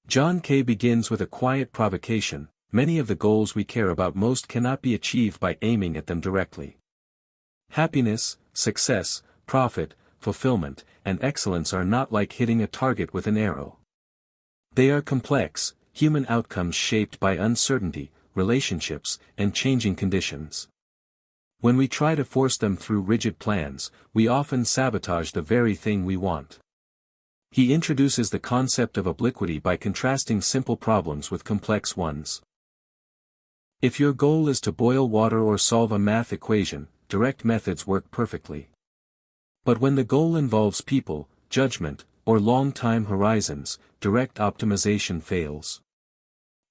John K. begins with a quiet provocation: many of the goals we care about most cannot be achieved by aiming at them directly. Happiness, success, profit, fulfillment, and excellence are not like hitting a target with an arrow. They are complex, human outcomes shaped by uncertainty, relationships, and changing conditions. When we try to force them through rigid plans, we often sabotage the very thing we want. He introduces the concept of obliquity by contrasting simple problems with complex ones. If your goal is to boil water or solve a math equation, direct methods work perfectly. But when the goal involves people, judgment, or long-time horizons, direct optimization fails.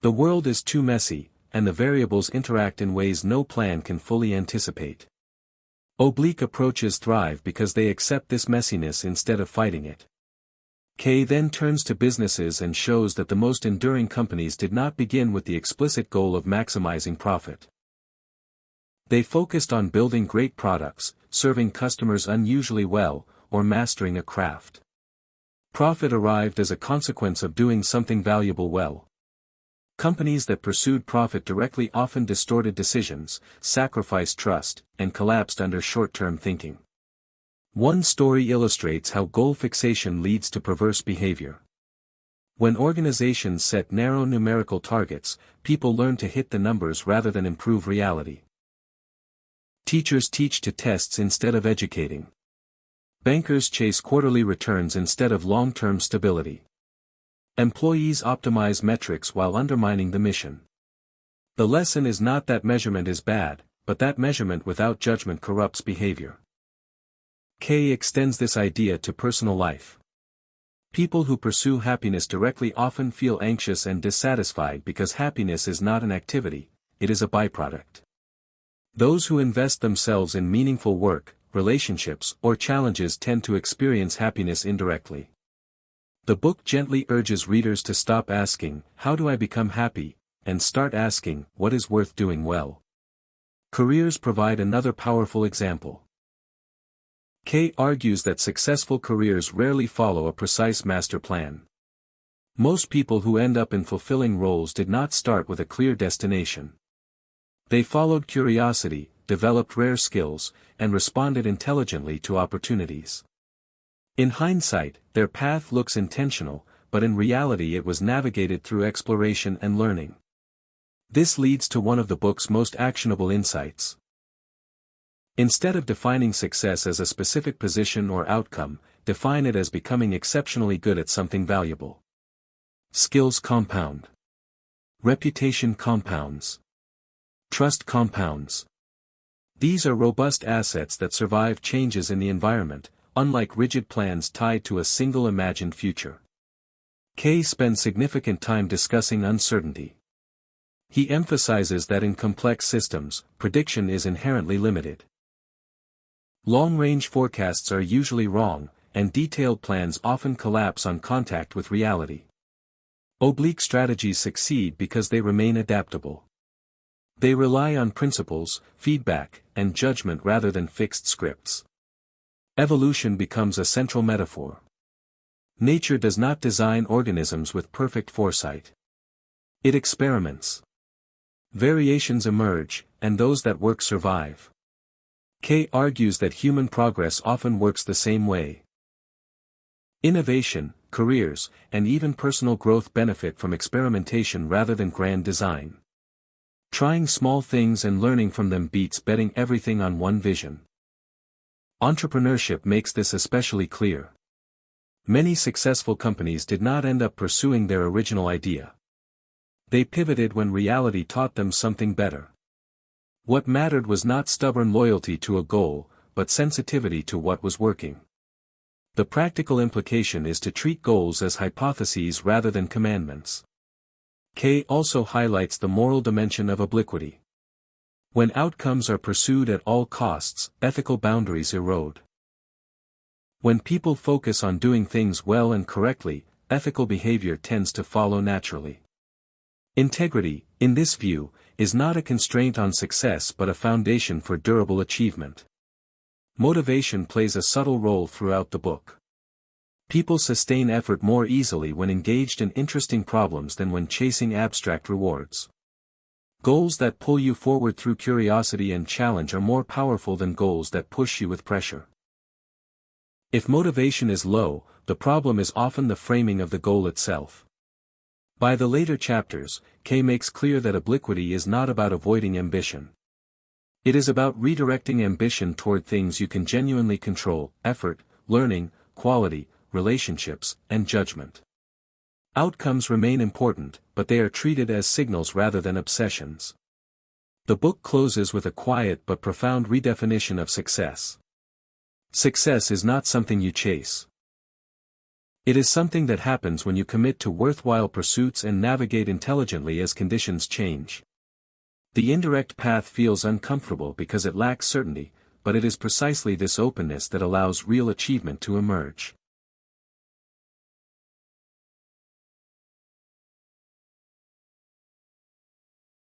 The world is too messy, and the variables interact in ways no plan can fully anticipate. Oblique approaches thrive because they accept this messiness instead of fighting it. Kay then turns to businesses and shows that the most enduring companies did not begin with the explicit goal of maximizing profit. They focused on building great products, serving customers unusually well, or mastering a craft. Profit arrived as a consequence of doing something valuable well. Companies that pursued profit directly often distorted decisions, sacrificed trust, and collapsed under short-term thinking. One story illustrates how goal fixation leads to perverse behavior. When organizations set narrow numerical targets, people learn to hit the numbers rather than improve reality. Teachers teach to tests instead of educating. Bankers chase quarterly returns instead of long-term stability. Employees optimize metrics while undermining the mission. The lesson is not that measurement is bad, but that measurement without judgment corrupts behavior. Kay extends this idea to personal life. People who pursue happiness directly often feel anxious and dissatisfied because happiness is not an activity, it is a byproduct. Those who invest themselves in meaningful work, relationships, or challenges tend to experience happiness indirectly. The book gently urges readers to stop asking, "How do I become happy?" and start asking, "What is worth doing well?" Careers provide another powerful example. Kay argues that successful careers rarely follow a precise master plan. Most people who end up in fulfilling roles did not start with a clear destination. They followed curiosity, developed rare skills, and responded intelligently to opportunities. In hindsight, their path looks intentional, but in reality it was navigated through exploration and learning. This leads to one of the book's most actionable insights. Instead of defining success as a specific position or outcome, define it as becoming exceptionally good at something valuable. Skills compound. Reputation compounds. Trust compounds. These are robust assets that survive changes in the environment, unlike rigid plans tied to a single imagined future. Kay spends significant time discussing uncertainty. He emphasizes that in complex systems, prediction is inherently limited. Long-range forecasts are usually wrong, and detailed plans often collapse on contact with reality. Oblique strategies succeed because they remain adaptable. They rely on principles, feedback, and judgment rather than fixed scripts. Evolution becomes a central metaphor. Nature does not design organisms with perfect foresight. It experiments. Variations emerge, and those that work survive. Kay argues that human progress often works the same way. Innovation, careers, and even personal growth benefit from experimentation rather than grand design. Trying small things and learning from them beats betting everything on one vision. Entrepreneurship makes this especially clear. Many successful companies did not end up pursuing their original idea. They pivoted when reality taught them something better. What mattered was not stubborn loyalty to a goal, but sensitivity to what was working. The practical implication is to treat goals as hypotheses rather than commandments. Kay also highlights the moral dimension of obliquity. When outcomes are pursued at all costs, ethical boundaries erode. When people focus on doing things well and correctly, ethical behavior tends to follow naturally. Integrity, in this view, is not a constraint on success but a foundation for durable achievement. Motivation plays a subtle role throughout the book. People sustain effort more easily when engaged in interesting problems than when chasing abstract rewards. Goals that pull you forward through curiosity and challenge are more powerful than goals that push you with pressure. If motivation is low, the problem is often the framing of the goal itself. By the later chapters, Kay makes clear that obliquity is not about avoiding ambition. It is about redirecting ambition toward things you can genuinely control: effort, learning, quality, relationships, and judgment. Outcomes remain important, but they are treated as signals rather than obsessions. The book closes with a quiet but profound redefinition of success. Success is not something you chase. It is something that happens when you commit to worthwhile pursuits and navigate intelligently as conditions change. The indirect path feels uncomfortable because it lacks certainty, but it is precisely this openness that allows real achievement to emerge.